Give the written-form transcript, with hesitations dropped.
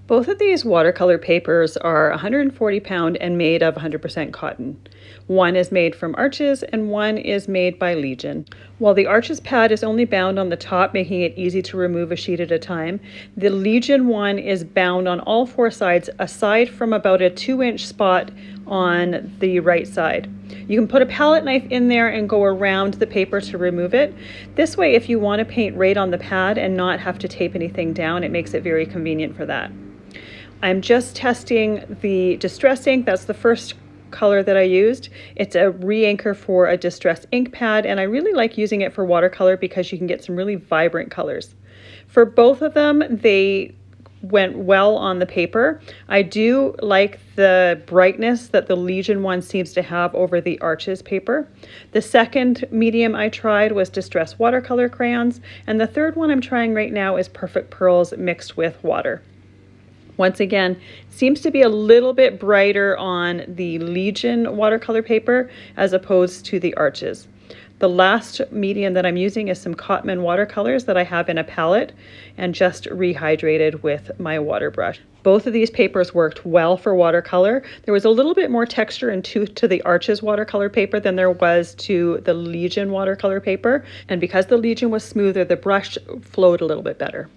Both of these watercolor papers are 140 pound and made of 100% cotton. One is made from Arches and one is made by Legion. While the Arches pad is only bound on the top, making it easy to remove a sheet at a time, the Legion one is bound on all four sides, aside from about a 2-inch spot on the right side. You can put a palette knife in there and go around the paper to remove it. This way, if you want to paint right on the pad and not have to tape anything down, it makes it very convenient for that. I'm just testing the Distress ink. That's the first color that I used. It's a re-anchor for a Distress ink pad, and I really like using it for watercolor because you can get some really vibrant colors. For both of them, they went well on the paper. I do like the brightness that the Legion one seems to have over the Arches paper. The second medium I tried was Distress watercolor crayons, and the third one I'm trying right now is Perfect Pearls mixed with water. Once again, seems to be a little bit brighter on the Legion watercolor paper as opposed to the Arches. The last medium that I'm using is some Cotton watercolors that I have in a palette and just rehydrated with my water brush. Both of these papers worked well for watercolor. There was a little bit more texture and tooth to the Arches watercolor paper than there was to the Legion watercolor paper. And because the Legion was smoother, the brush flowed a little bit better.